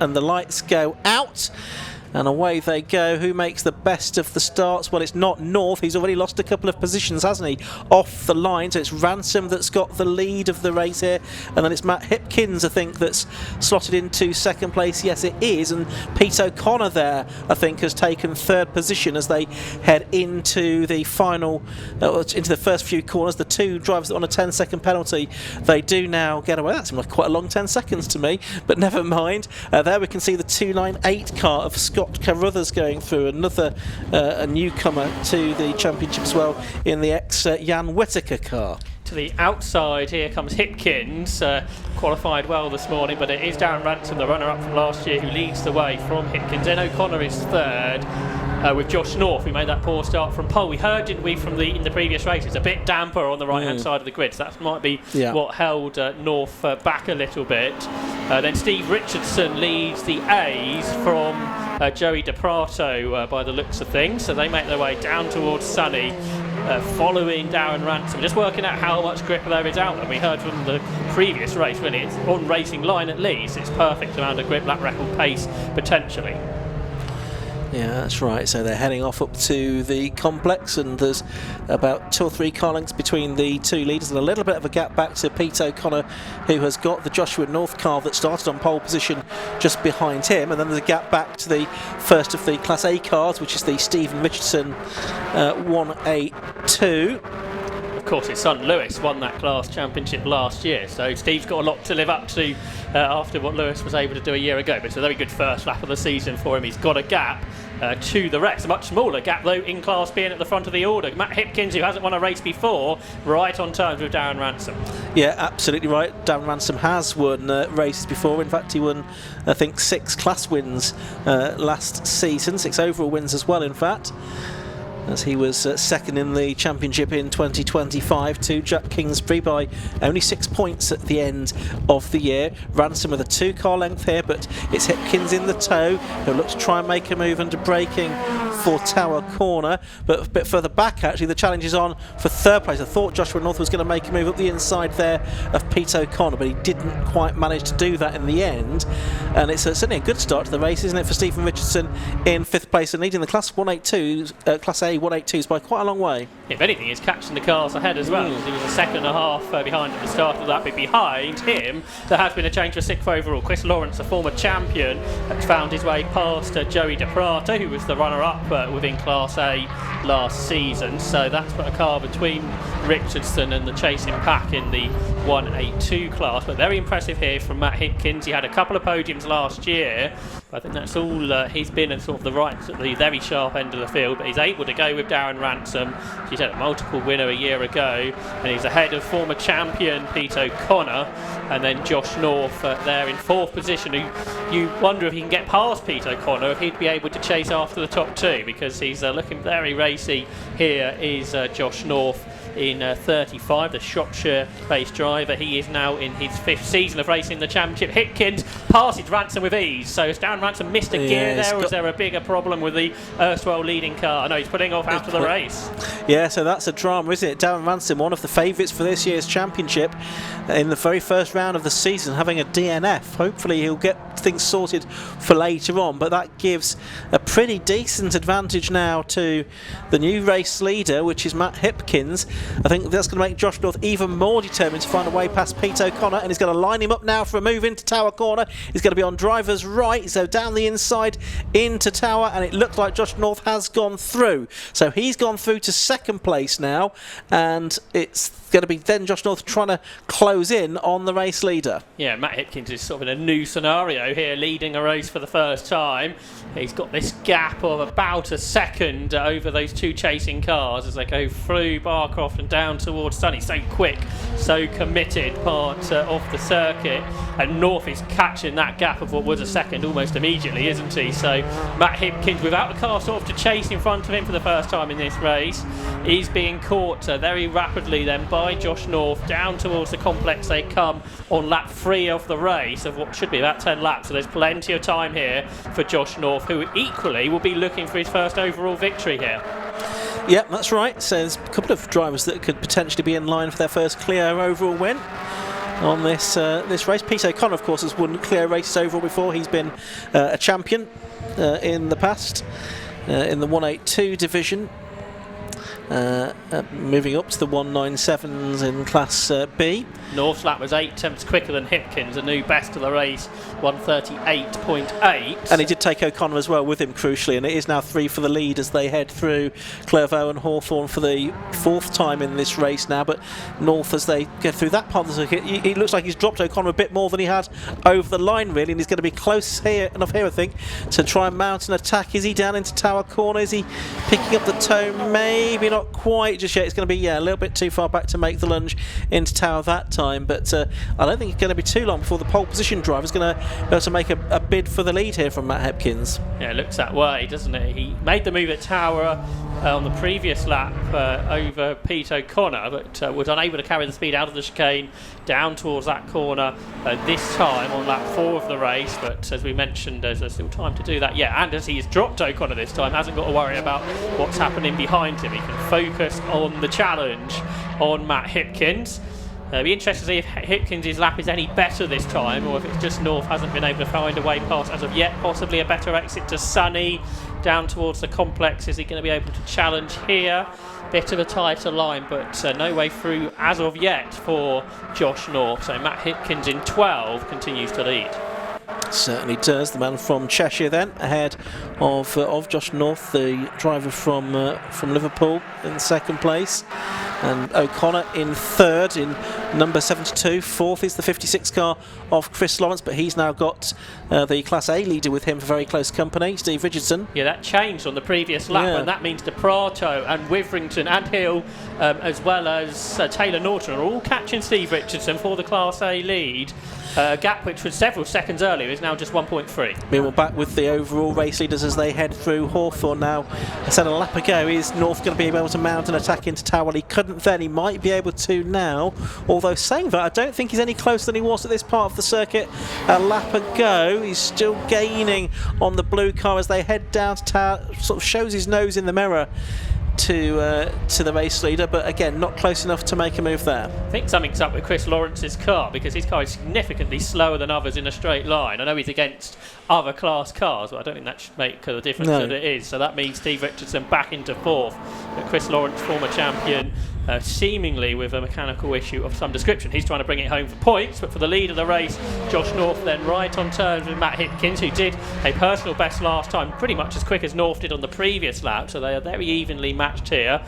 and the lights go out. And away they go. Who makes the best of the starts? Well, it's not North. He's already lost a couple of positions, hasn't he? Off the line. So it's Ransom that's got the lead of the race here. And then it's Matt Hipkins, I think, that's slotted into second place. Yes, it is. And Pete O'Connor there, I think, has taken third position as they head into the final, into the first few corners. The two drivers on a 10-second penalty, they do now get away. That seemed like quite a long 10 seconds to me, but never mind. There we can see the 298 car of Scott Carruthers going through, another a newcomer to the championship as well in the ex-Jan Whittaker car. To the outside here comes Hipkins, qualified well this morning, but it is Darren Ransom, the runner-up from last year, who leads the way from Hipkins. Then O'Connor is third, with Josh North, who made that poor start from pole. We heard, didn't we, from in the previous race, it's a bit damper on the right-hand side of the grid, so that might be what held North back a little bit. Then Steve Richardson leads the A's from Joey DePrato by the looks of things, so they make their way down towards Sunny, following Darren Ransom, just working out how much grip there is out there. We heard from the previous race, really, it's on racing line at least, it's perfect amount of grip, lap record pace potentially. Yeah, that's right. So they're heading off up to the complex, and there's about 2 or 3 car lengths between the two leaders, and a little bit of a gap back to Pete O'Connor, who has got the Joshua North car that started on pole position just behind him, and then there's a gap back to the first of the Class A cars, which is the Stephen Richardson 182. Of course, his son Lewis won that class championship last year, so Steve's got a lot to live up to after what Lewis was able to do a year ago. But it's a very good first lap of the season for him. He's got a gap to the rest, a much smaller gap though in Class B and at the front of the order. Matt Hipkins, who hasn't won a race before, right on terms with Darren Ransom. Yeah, absolutely right. Darren Ransom has won races before. In fact, he won, I think, 6 class wins last season, 6 overall wins as well, in fact, as he was second in the championship in 2025 to Jack Kingsbury by only 6 points at the end of the year. Ransom with a 2-car length here, but it's Hipkins in the tow, who looks to try and make a move under braking for Tower Corner, but a bit further back actually the challenge is on for third place. I thought Joshua North was going to make a move up the inside there of Pete O'Connor, but he didn't quite manage to do that in the end, and it's certainly a good start to the race, isn't it, for Stephen Richardson in 5th place and leading the Class 182, Class A 182s by quite a long way. If anything, he's catching the cars ahead as well. He was a second and a half behind at the start of that, but behind him there has been a change for 6th overall. Chris Lawrence, a former champion, has found his way past Joey DePrato, who was the runner-up within Class A last season, so that's put a car between Richardson and the chasing pack in the 182 class. But very impressive here from Matt Hipkins. He had a couple of podiums last year, but I think that's all he's been at sort of the very sharp end of the field, but he's able to go with Darren Ransom. He's had a multiple winner a year ago, and he's ahead of former champion Pete O'Connor, and then Josh North there in 4th position. You wonder if he can get past Pete O'Connor, if he'd be able to chase after the top 2, because he's looking very racy. Here is Josh North in 35, the Shropshire-based driver. He is now in his 5th season of racing the championship. Hipkins passes Ransom with ease. So has Darren Ransom missed a gear there, or is there a bigger problem with the erstwhile leading car? No, he's putting off after the race. Yeah, so that's a drama, isn't it? Darren Ransom, one of the favourites for this year's championship, in the very first round of the season, having a DNF. Hopefully he'll get things sorted for later on, but that gives a pretty decent advantage now to the new race leader, which is Matt Hipkins. I think that's going to make Josh North even more determined to find a way past Pete O'Connor, and he's going to line him up now for a move into Tower Corner. He's going to be on driver's right, so down the inside into Tower, and it looks like Josh North has gone through. So he's gone through to 2nd place now, and it's going to be then Josh North trying to close in on the race leader. Yeah, Matt Hipkins is sort of in a new scenario here, leading a race for the first time. He's got this gap of about a second over those 2 chasing cars as they go through Barcroft and down towards Sunny. So quick, so committed part of the circuit, and North is catching that gap of what was a second almost immediately, isn't he? So Matt Hipkins, without a car sort of to chase in front of him for the first time in this race, is being caught very rapidly then by Josh North. Down towards the complex they come on lap 3 of the race of what should be about 10 laps, so there's plenty of time here for Josh North, who equally will be looking for his first overall victory here. Yeah, that's right. So there's a couple of drivers that could potentially be in line for their first Clio overall win. on this race. Pete O'Connor, of course, has won Clio races overall before. He's been a champion in the past in the 182 division. Moving up to the 197s in Class B. North's lap was 8 tenths quicker than Hipkins, a new best of the race, 1:38.8. And he did take O'Connor as well with him, crucially, and it is now 3 for the lead as they head through Clairvaux and Hawthorn for the 4th time in this race now. But North, as they get through that part of the circuit, it looks like he's dropped O'Connor a bit more than he had over the line, really, and he's going to be close enough here, I think, to try and mount an attack. Is he down into Tower Corner? Is he picking up the toe? Maybe not quite just yet. It's going to be a little bit too far back to make the lunge into Tower that time, but I don't think it's going to be too long before the pole position driver is going to be able to make a bid for the lead here from Matt Hipkins. Yeah, it looks that way, doesn't it? He made the move at Tower on the previous lap over Pete O'Connor, but was unable to carry the speed out of the chicane down towards that corner this time on lap 4 of the race. But as we mentioned, there's still time to do that. Yeah, and as he's dropped O'Connor this time, hasn't got to worry about what's happening behind him. He can focus on the challenge on Matt Hipkins. It'll be interesting to see if Hipkins' lap is any better this time, or if it's just North hasn't been able to find a way past as of yet. Possibly a better exit to Sunny down towards the complex. Is he going to be able to challenge here? Bit of a tighter line, but no way through as of yet for Josh North. So Matt Hipkins in 12 continues to lead. Certainly does. The man from Cheshire then ahead of Josh North, the driver from Liverpool, in second place, and O'Connor in third in number 72. Fourth is the 56 car of Chris Lawrence, but he's now got the Class A leader with him for very close company, Steve Richardson. Yeah, that changed on the previous lap, and that means DePrato and Witherington and Hill, as well as Taylor Norton, are all catching Steve Richardson for the Class A lead. Gap which was several seconds earlier is now just 1.3. Meanwhile, back with the overall race leaders as they head through Hawthorn now. I said a lap ago, is North going to be able to mount an attack into Tower? Well, he couldn't then, he might be able to now, although saying that, I don't think he's any closer than he was at this part of the circuit a lap ago. He's still gaining on the blue car as they head down to Tower, sort of shows his nose in the mirror to the race leader, but again not close enough to make a move there. I think something's up with Chris Lawrence's car, because his car is significantly slower than others in a straight line. I know he's against other class cars, but I don't think that should make the difference that it is. So that means Steve Richardson back into fourth, but Chris Lawrence, former champion, seemingly with a mechanical issue of some description. He's trying to bring it home for points, but for the lead of the race, Josh North then right on terms with Matt Hipkins, who did a personal best last time, pretty much as quick as North did on the previous lap, so they are very evenly matched here.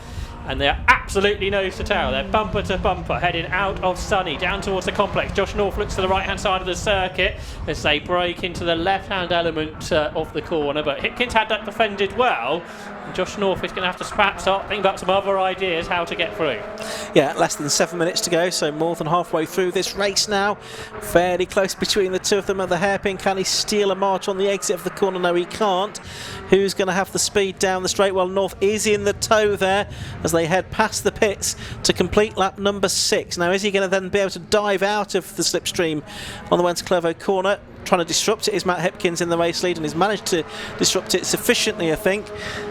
And they're absolutely nose to tail. They're bumper to bumper, heading out of Sunny, down towards the complex. Josh North looks to the right-hand side of the circuit as they break into the left-hand element of the corner. But Hipkins had that defended well. And Josh North is going to have to perhaps start thinking about some other ideas how to get through. Yeah, less than 7 minutes to go, so more than halfway through this race now. Fairly close between the two of them at the hairpin. Can he steal a march on the exit of the corner? No, he can't. Who's going to have the speed down the straight? Well, North is in the tow there as they head past the pits to complete lap number 6. Now, is he going to then be able to dive out of the slipstream on the way to Clairvaux corner? Trying to disrupt it is Matt Hipkins in the race lead, and he's managed to disrupt it sufficiently, I think,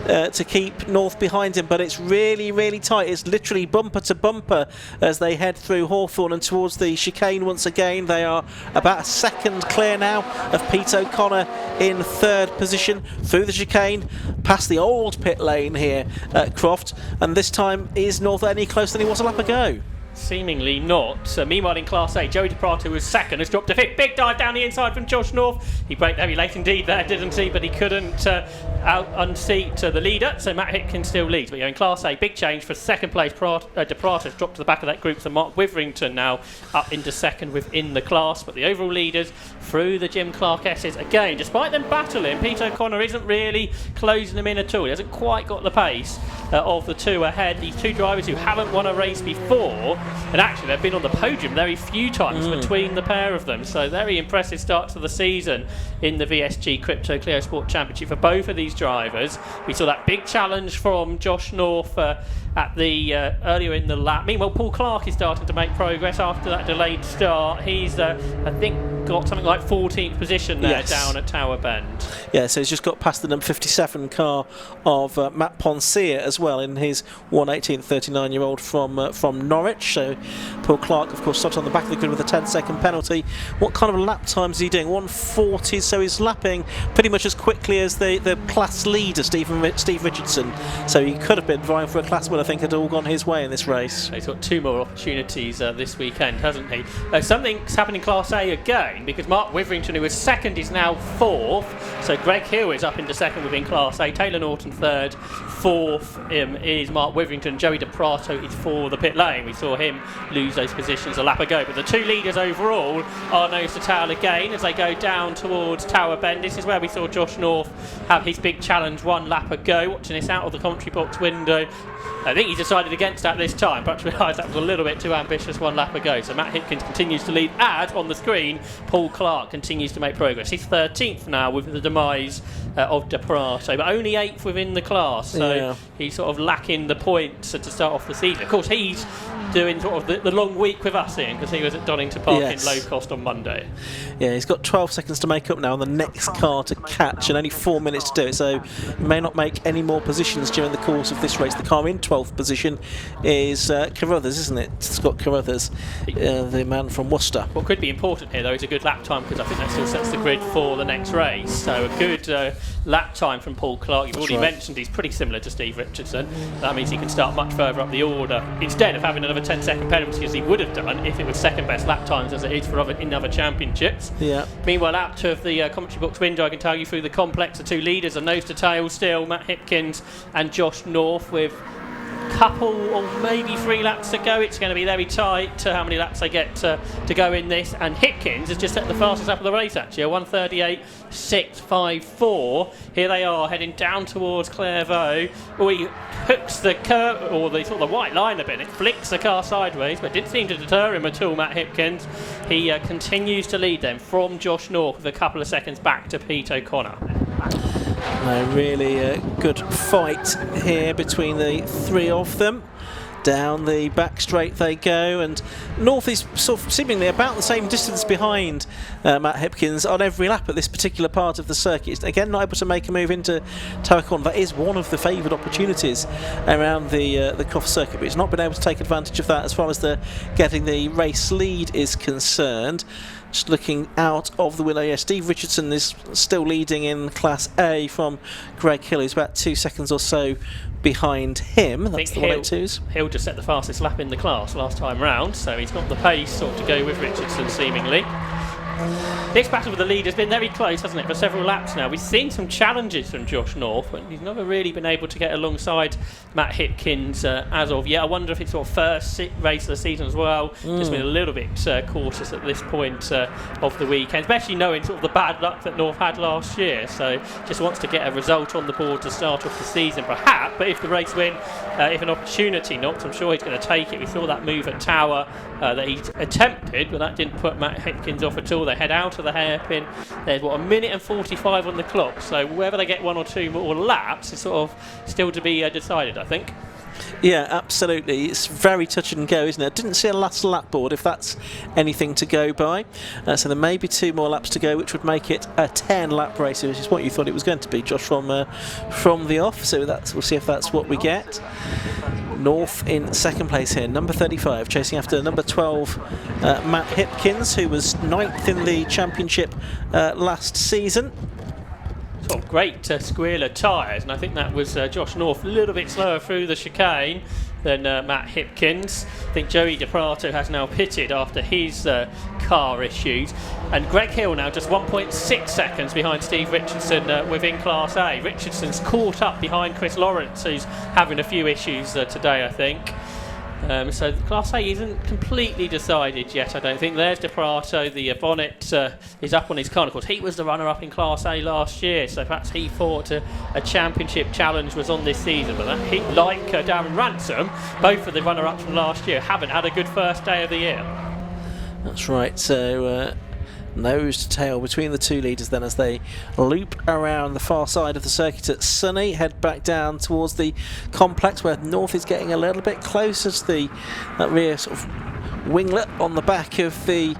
to keep North behind him, but it's really, really tight. It's literally bumper to bumper as they head through Hawthorn and towards the chicane once again. They are about a second clear now of Pete O'Connor in third position through the chicane, past the old pit lane here at Croft, and this time is North any closer than he was a lap ago? Seemingly not. Meanwhile in Class A, Joey DePrato was second, has dropped a big dive down the inside from Josh North. He braked very late indeed there, didn't he? But he couldn't unseat the leader, so Matt Hipkins still leads. But in Class A, big change for second place. DePrato has dropped to the back of that group, so Mark Witherington now up into second within the class. But the overall leaders through the Jim Clark S's again, despite them battling, Pete O'Connor isn't really closing them in at all. He hasn't quite got the pace of the two ahead. These two drivers who haven't won a race before, and actually they've been on the podium very few times between the pair of them, so very impressive start to the season in the VSG Crypto Clio Sport Championship for both of these drivers. We saw that big challenge from Josh North at the earlier in the lap. Meanwhile, Paul Clark is starting to make progress after that delayed start. He's I think got something like 14th position there down at Tower Bend. Yeah, so he's just got past the number 57 car of Matt Ponsier as well in his 1:18, 39-year-old from Norwich. So Paul Clark, of course, started on the back of the grid with a 10-second penalty. What kind of lap times is he doing? 1:40, so he's lapping pretty much as quickly as the class leader, Steve Richardson. So he could have been vying for a class win. I think had all gone his way in this race. He's got 2 more opportunities this weekend, hasn't he? Something's happened in Class A again, because Mark Witherington, who was second, is now 4th. So Greg Hill is up into second within Class A. Taylor Norton 3rd. 4th is Mark Witherington. Joey DePrato is for the pit lane. We saw him lose those positions a lap ago. But the 2 leaders overall are nose to tail again as they go down towards Tower Bend. This is where we saw Josh North have his big challenge 1 lap ago. Watching this out of the commentary box window, I think he decided against that this time, but realised that was a little bit too ambitious 1 lap ago. So Matt Hipkins continues to lead, and on the screen, Paul Clark continues to make progress. He's 13th now with the demise of DePrato, but only 8th within the class. So he's sort of lacking the points to start off the season. Of course, he's doing sort of the long week with us, Ian, because he was at Donington Park in low cost on Monday. Yeah, he's got 12 seconds to make up now on the next car to catch, and only 4 minutes to do it. So he may not make any more positions during the course of this race. The car in 12th position is Carruthers, isn't it? Scott Carruthers, the man from Worcester. What could be important here, though, is a good lap time, because I think that still sets the grid for the next race. So a good lap time from Paul Clark. You've already mentioned he's pretty similar to Steve Richardson. That means he can start much further up the order instead of having another 10-second penalty, as he would have done if it was second best lap times, as it is for in other championships. Meanwhile, out of the commentary box window, I can tell you through the complex, the 2 leaders are nose to tail still, Matt Hipkins and Josh North, with couple or maybe 3 laps to go. It's going to be very tight to how many laps they get to go in this, and Hipkins has just set the fastest lap of the race actually, a 1:38.654. Here they are heading down towards Clairvaux. He hooks the curve, or the sort of the white line a bit, it flicks the car sideways, but it didn't seem to deter him at all, Matt Hipkins. He continues to lead them from Josh North with a couple of seconds back to Pete O'Connor. Really good fight here between the 3 of them. Down the back straight they go, and North is sort of seemingly about the same distance behind Matt Hipkins on every lap at this particular part of the circuit. Again, not able to make a move into Tower Corner. That is one of the favoured opportunities around the Croft circuit, but he's not been able to take advantage of that as far as getting the race lead is concerned. Just looking out of the window, Steve Richardson is still leading in Class A from Greg Hill, who's about 2 seconds or so behind him. That's the 1:02s. Hill just set the fastest lap in the class last time round, so he's got the pace sort of to go with Richardson seemingly. This battle with the lead has been very close, hasn't it, for several laps now. We've seen some challenges from Josh North, but he's never really been able to get alongside Matt Hipkins as of yet. I wonder if it's sort of first race of the season as well. Just been a little bit cautious at this point of the weekend, especially knowing sort of the bad luck that North had last year. So just wants to get a result on the board to start off the season, perhaps. But if the race win, if an opportunity knocks, I'm sure he's going to take it. We saw that move at Tower that he attempted, but that didn't put Matt Hipkins off at all. They head out of the hairpin. There's 1 minute and 45 on the clock, so whether they get 1 or 2 more laps is sort of still to be decided, I think. Yeah, absolutely. It's very touch and go, isn't it? I didn't see a last lap board, if that's anything to go by. So there may be 2 more laps to go, which would make it a 10-lap race, which is what you thought it was going to be, Josh, from the off. So we'll see if that's what we get. North in second place here, number 35, chasing after number 12, Matt Hipkins, who was 9th in the championship last season. Sort of great squealer tyres, and I think that was Josh North a little bit slower through the chicane than Matt Hipkins. I think Joey DePrato has now pitted after his car issues, and Greg Hill now just 1.6 seconds behind Steve Richardson within Class A. Richardson's caught up behind Chris Lawrence, who's having a few issues today, I think. So Class A isn't completely decided yet, I don't think. There's DePrato, the bonnet is up on his car. Of course, he was the runner-up in Class A last year, so perhaps he thought a championship challenge was on this season. But that, like Darren Ransom, both of the runner-ups from last year haven't had a good first day of the year. That's right, so nose to tail between the 2 leaders then as they loop around the far side of the circuit at Sunny, head back down towards the complex where North is getting a little bit closer to that rear sort of winglet on the back of the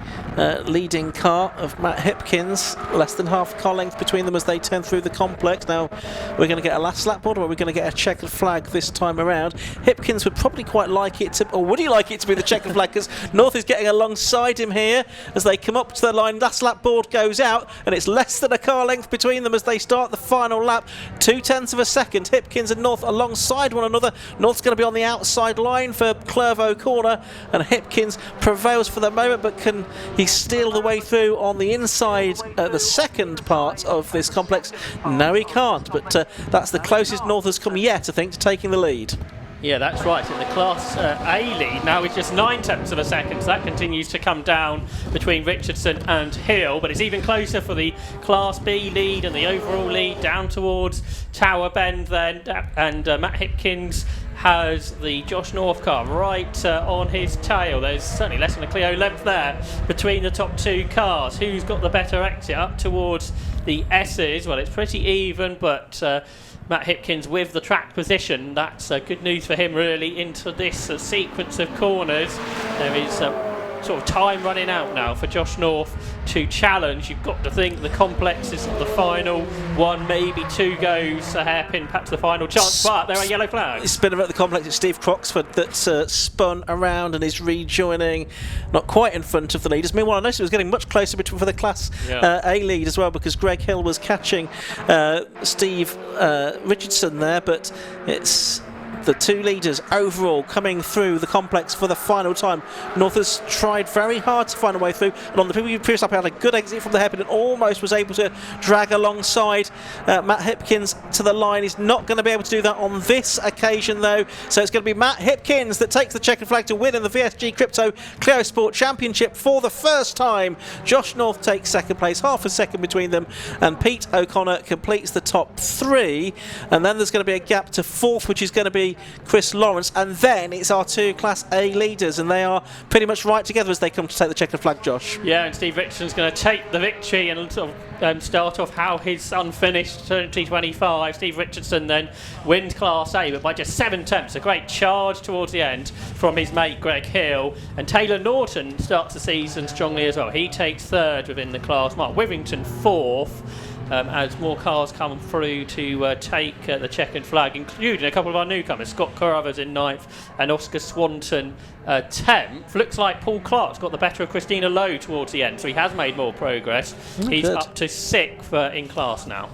leading car of Matt Hipkins. Less than half a car length between them as they turn through the complex. Now we're going to get a last lap board, or are we going to get a checkered flag this time around? Hipkins would probably quite like it to, or would he like it to be the checkered flag, because North is getting alongside him here as they come up to the line. Last lap board goes out and it's less than a car length between them as they start the final lap. 0.2 of a second. Hipkins and North alongside one another. North's going to be on the outside line for Clervaux corner, and Hipkins prevails for the moment, but can he steal the way through on the inside the second part of this complex? No, he can't, but that's the closest North has come yet, I think, to taking the lead. Yeah, that's right. In the Class A lead now is just 0.9 of a second, so that continues to come down between Richardson and Hill, but it's even closer for the Class B lead and the overall lead down towards Tower Bend then, and Matt Hipkins has the Josh North car right on his tail. There's certainly less than a Clio length there between the top two cars. Who's got the better exit up towards the S's? Well, it's pretty even, but Matt Hipkins with the track position. That's good news for him really into this sequence of corners. There is sort of time running out now for Josh North to challenge. You've got to think the complex is the final one, maybe two goes, a hairpin, perhaps the final chance, but there are yellow flags. It's been about the complex. It's Steve Croxford that's spun around and is rejoining, not quite in front of the leaders. Meanwhile, I noticed it was getting much closer for the Class A lead as well, because Greg Hill was catching Steve Richardson there, but it's the two leaders overall coming through the complex for the final time. North has tried very hard to find a way through, and on the previous lap, he had a good exit from the hairpin and almost was able to drag alongside Matt Hipkins to the line. He's not going to be able to do that on this occasion though, so it's going to be Matt Hipkins that takes the checkered flag to win in the VSG Crypto Clio Sport Championship for the first time. Josh North takes second place, half a second between them, and Pete O'Connor completes the top three, and then there's going to be a gap to fourth, which is going to be Chris Lawrence, and then it's our two Class A leaders, and they are pretty much right together as they come to take the checkered flag, Josh. Yeah, and Steve Richardson's going to take the victory and sort of start off how his unfinished 2025. Steve Richardson then wins Class A, but by just 0.7. A great charge towards the end from his mate Greg Hill, and Taylor Norton starts the season strongly as well. He takes third within the class. Mark Withington fourth. As more cars come through to take the checkered flag, including a couple of our newcomers, Scott Carruthers in 9th and Oscar Swanton 10th. Looks like Paul Clark's got the better of Christina Lowe towards the end, so he has made more progress. He's good. Up to 6th in class now.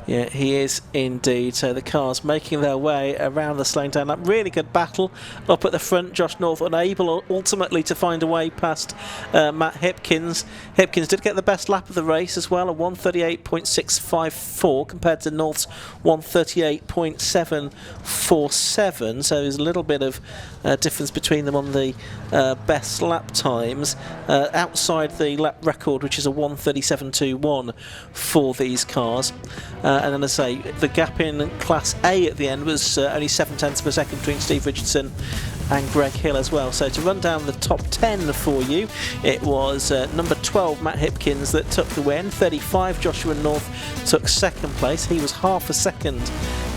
Yeah, he is indeed. So the cars making their way around the slowing down lap. Really good battle up at the front. Josh North unable ultimately to find a way past Matt Hipkins. Hipkins did get the best lap of the race as well, a 1:38.654 compared to North's 1:38.747. So there's a little bit of difference between them on the best lap times. Outside the lap record, which is a 1:37.21 for these cars. And then, as I say, the gap in Class A at the end was only 0.7 of a second between Steve Richardson and Greg Hill as well. So to run down the top 10 for you, it was number 12 Matt Hipkins that took the win. 35 Joshua North took second place. He was half a second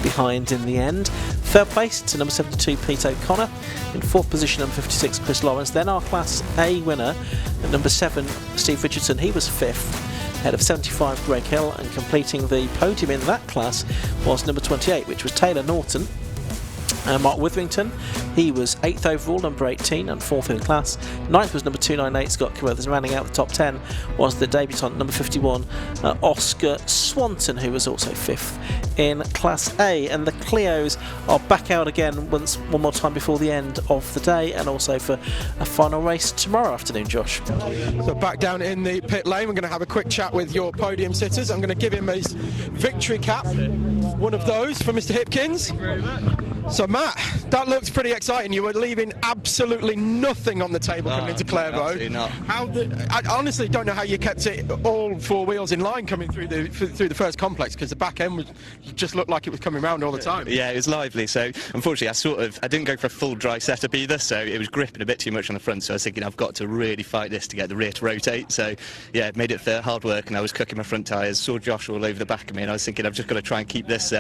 behind in the end. Third place to number 72 Pete O'Connor. In fourth position number 56 Chris Lawrence. Then our Class A winner at number 7 Steve Richardson. He was fifth, ahead of 75 Greg Hill, and completing the podium in that class was number 28, which was Taylor Norton. Mark Withington, he was 8th overall, number 18, and 4th in class. 9th was number 298 Scott Carruthers, and rounding out the top 10 was the debutant number 51 Oscar Swanton, who was also 5th in Class A. And the Clios are back out again one more time before the end of the day, and also for a final race tomorrow afternoon, Josh. So back down in the pit lane, we're going to have a quick chat with your podium sitters. I'm going to give him his victory cap, one of those for Mr. Hipkins. So Matt, that looks pretty exciting. You were leaving absolutely nothing on the table coming into Clervaux. Absolutely not. I honestly don't know how you kept it all four wheels in line coming through the first complex, because the back end just looked like it was coming round all the time. Yeah, it was lively. So unfortunately, I didn't go for a full dry setup either. So it was gripping a bit too much on the front. So I was thinking I've got to really fight this to get the rear to rotate. So yeah, made it for hard work, and I was cooking my front tyres. Saw Josh all over the back of me, and I was thinking I've just got to try and keep this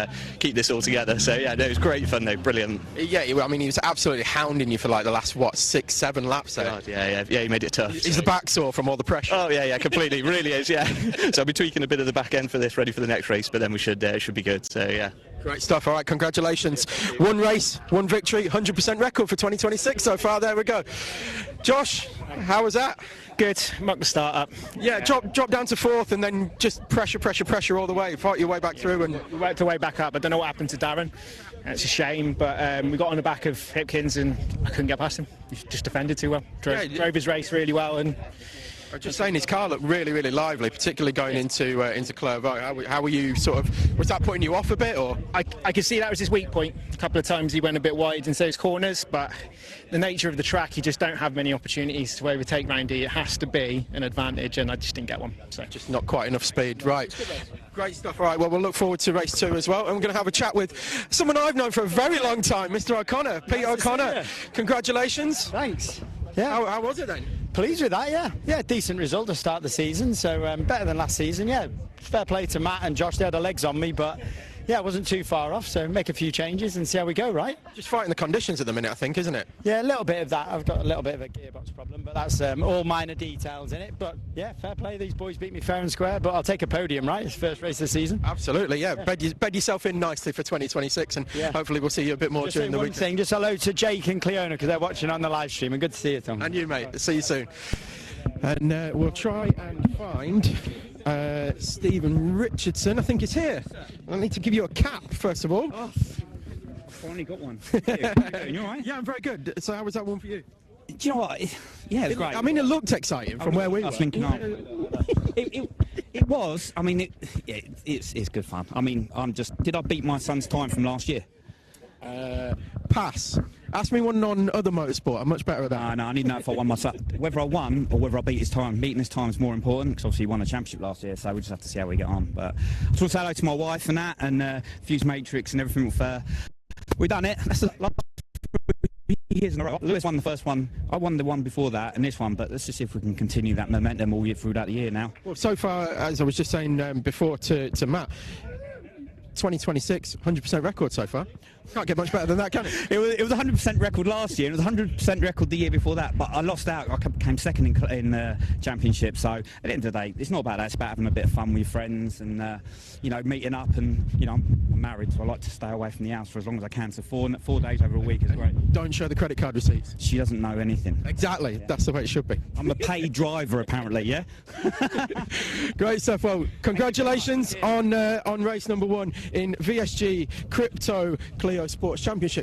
all together. So yeah, no, it was great fun though. Brilliant. Yeah, Yeah, I mean, he was absolutely hounding you for like the last, what, 6-7 laps there. God, yeah, he made it tough. He's the back sore from all the pressure. Oh yeah, completely, really is, yeah. So I'll be tweaking a bit of the back end for this, ready for the next race, but then we should be good. So yeah. Great stuff. All right, congratulations. One race, one victory, 100% record for 2026 so far. There we go. Josh, how was that? Good. Muck the start up. Yeah, drop down to 4th and then just pressure all the way. Fight your way back through. And We worked our way back up. I don't know what happened to Darren. It's a shame, but we got on the back of Hipkins and I couldn't get past him. He just defended too well. Drove his race really well. And I was just saying, his car looked really, really lively, particularly going into Clervaux. How were you was that putting you off a bit, or? I could see that was his weak point. A couple of times he went a bit wide in those corners, but the nature of the track, you just don't have many opportunities to overtake round here. It has to be an advantage, and I just didn't get one. So just not quite enough speed, right? Great stuff. All right, well, we'll look forward to race 2 as well, and we're going to have a chat with someone I've known for a very long time, Mr. O'Connor, Pete O'Connor. Congratulations. Thanks. Yeah. How was it then? Pleased with that, yeah. Yeah, decent result to start the season, so better than last season, yeah. Fair play to Matt and Josh, they had their legs on me, but yeah, it wasn't too far off, so make a few changes and see how we go, right? Just fighting the conditions at the minute, I think, isn't it? Yeah, a little bit of that. I've got a little bit of a gearbox problem, but that's all minor details in it. But yeah, fair play, these boys beat me fair and square, but I'll take a podium, right? It's the first race of the season. Absolutely, yeah. Bed yourself in nicely for 2026, and hopefully we'll see you a bit more Just during the week. Just hello to Jake and Cleona, because they're watching on the live stream, and good to see you, Tom. And you, mate. See you soon. And we'll try and find Stephen Richardson. I think he's here. I need to give you a cap, first of all. Oh, I've finally got one. You all right? Yeah, I'm very good. So how was that one for you? Do you know what? Yeah, it was great. I mean, it looked exciting from where we were. I was thinking, it was. I mean, it's good fun. I mean, did I beat my son's time from last year? Pass. Ask me one on other motorsport. I'm much better at that. No, I need to know if I won my son. Whether I won or whether I beat his time. Beating his time is more important because obviously he won a championship last year, so we just have to see how we get on. But I just want to say hello to my wife and that, and Fuse Matrix and everything. We've done it. That's the last years in a row. Lewis won the first one. I won the one before that and this one, but let's just see if we can continue that momentum all year throughout the year now. Well, so far, as I was just saying before to Matt, 2026, 100% record so far. Can't get much better than that, can it? It was a 100% record last year, and it was a 100% record the year before that, but I lost out. I came second in the championship, so at the end of the day, it's not about that. It's about having a bit of fun with your friends and, meeting up. And, I'm married, so I like to stay away from the house for as long as I can. So 4 days over a week is great. Don't show the credit card receipts. She doesn't know anything. Exactly. That's the way it should be. I'm a paid driver, apparently, yeah? Great stuff. Well, congratulations on race number 1 in VSG Crypto Clio Sports Championship.